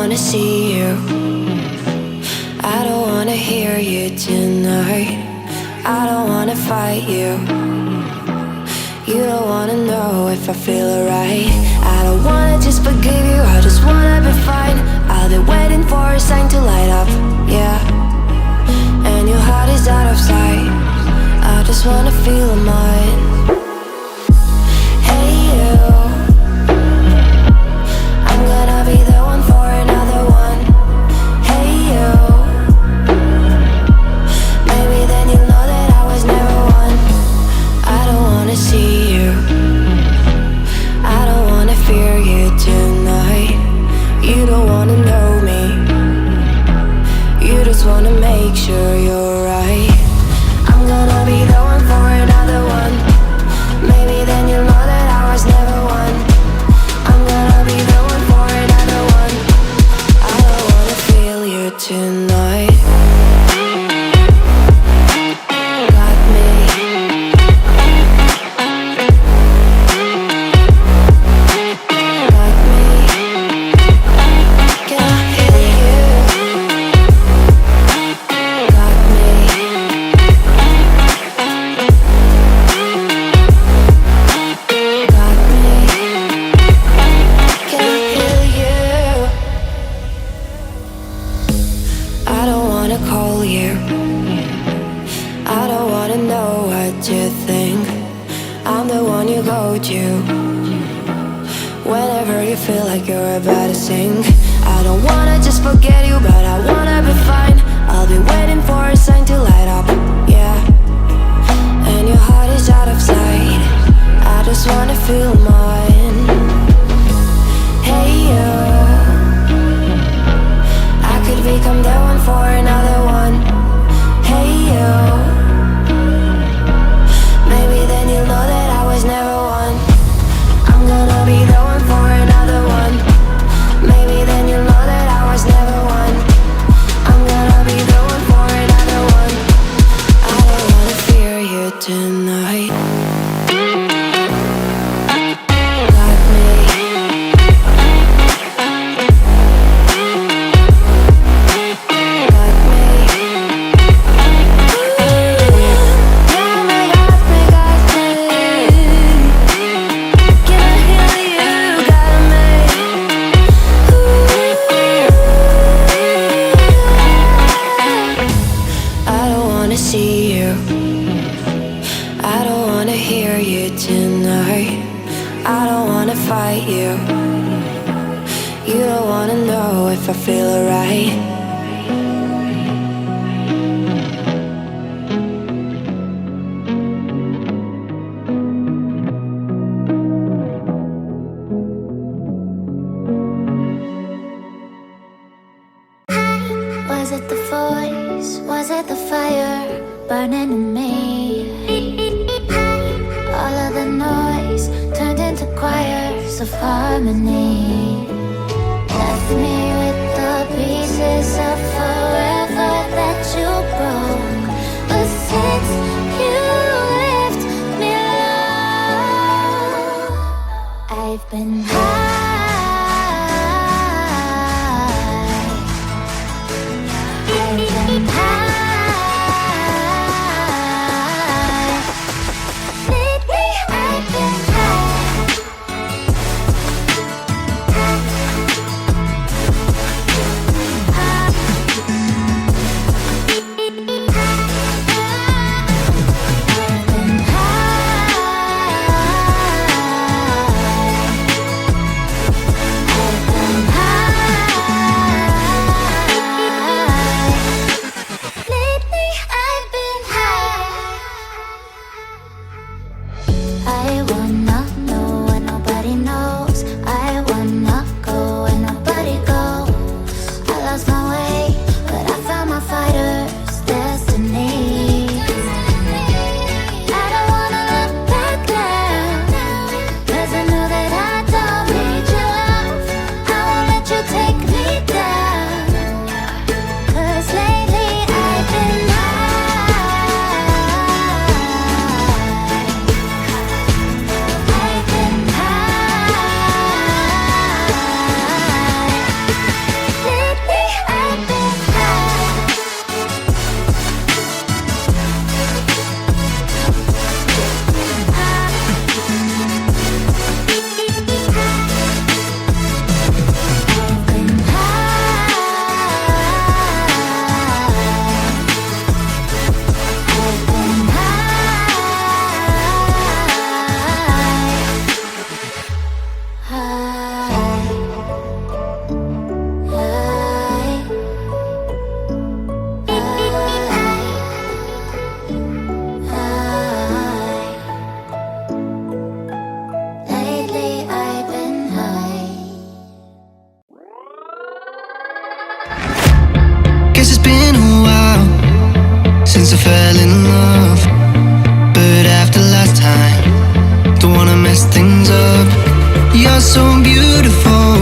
wanna see you. I don't wanna hear you tonight. I don't wanna fight you. You don't wanna know if I feel alright. I don't wanna just forgive you, I just wanna be fine. I'll be waiting for a sign to light up, yeah. And your heart is out of sight. I just wanna feel mine. Hey you, I'm gonna be the one for another one. Hey you, maybe then you'll know that I was never one. I don't wanna see you, I don't wanna fear you tonight. You don't wanna know me, you just wanna make sure you're right. I'm gonna be the one for another one. Maybe then you'll know that I was never one. I'm gonna be the one for another one. I don't wanna feel you tonight. Got me. Got me. Can I hear you? Got me. Got me. Can I hear you? I don't wanna call you. I don't wanna know what you think. I'm the one you go to whenever you feel like you're about to sink. I don't wanna just forget you, but I wanna be fine. I'll be waiting for a sign to light up, yeah. And your heart is out of sight. I just wanna feel mine. Hey you, I could become the one for another one. Hey you, maybe then you'll know that I was never one. I'm gonna be the one for another one. Maybe then you'll know that I was never one. I'm gonna be the one for another one. I don't wanna fear you tonight. Got me. Got me. Got me, got me, got me. Can I hear you? Got me. I don't wanna see you, I don't wanna hear you tonight. I don't wanna fight you. You don't wanna know if I feel alright. Was it the voice? Was it the fire burning in me? All of the noise turned into choirs of harmony. Left me with the pieces of forever that you broke. But since you left me alone, I've been high. fell in love, but after last time, don't wanna mess things up. You're so beautiful,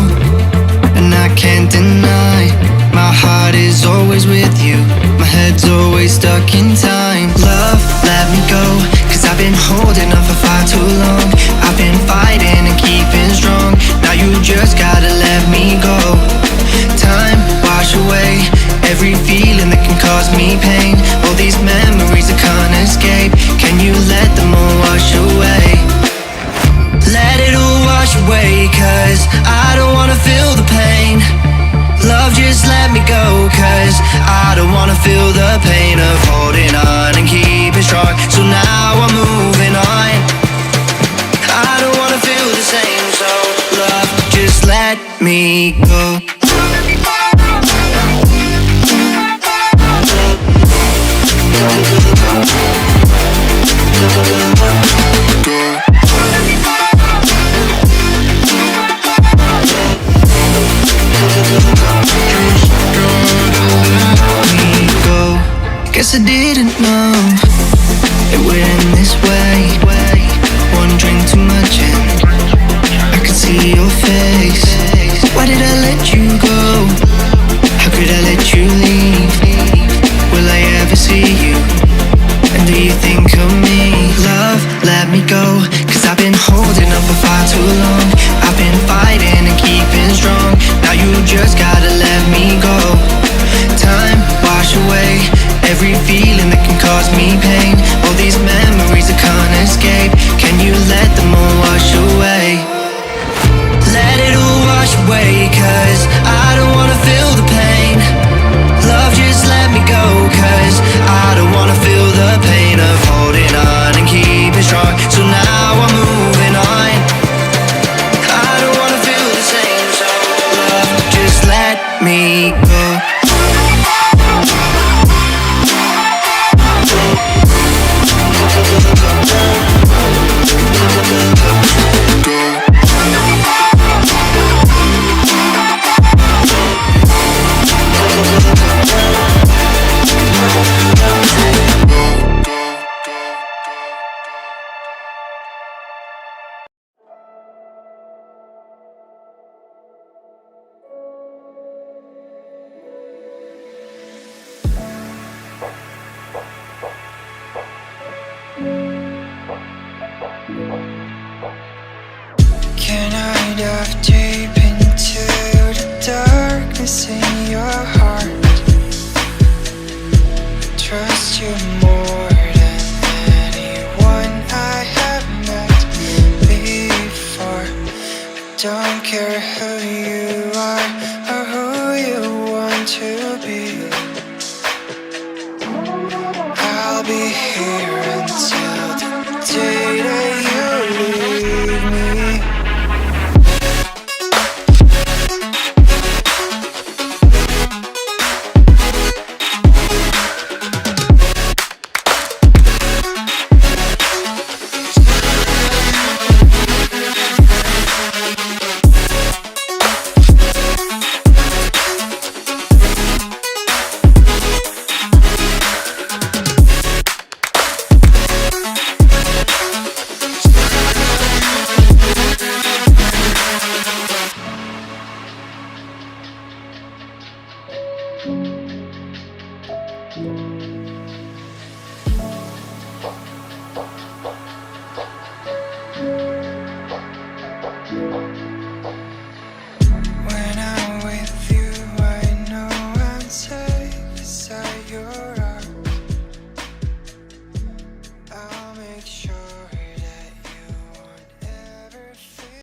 and I can't deny. My heart is always with you, my head's always stuck in time. Love, let me go, cause I've been holding on for far too long. I've been fighting and keeping strong, now you just gotta let me go. Time, wash away every feeling that can cause me pain. All these memories I can't escape, can you let them all wash away? Let it all wash away, cause I don't wanna feel the pain. Love, just let me go, cause I don't wanna feel the pain of holding on and keeping strong. So now I'm moving on, I don't wanna feel the same. So love, just let me go. Guess I didn't know it would end this way. One drink too much and I could see your face. Why did I let you go? How could I let you leave? Will I ever see you? And do you think of me? Love, let me go, cause I've been holding up for far too long. I've been fighting and keeping strong, now you just gotta let me go. Time, wash away every feeling that can cause me pain. All these memories I can't escape, can you let them all wash away? Let it all wash away, cause I don't wanna feel the pain. Love, just let me go, cause I don't wanna feel the pain of holding on and keeping strong. So now I'm moving on, I don't wanna feel the same. So love, just let me go. Can I dive deep into the darkness in your heart? Trust you more than anyone I have met before. I don't care who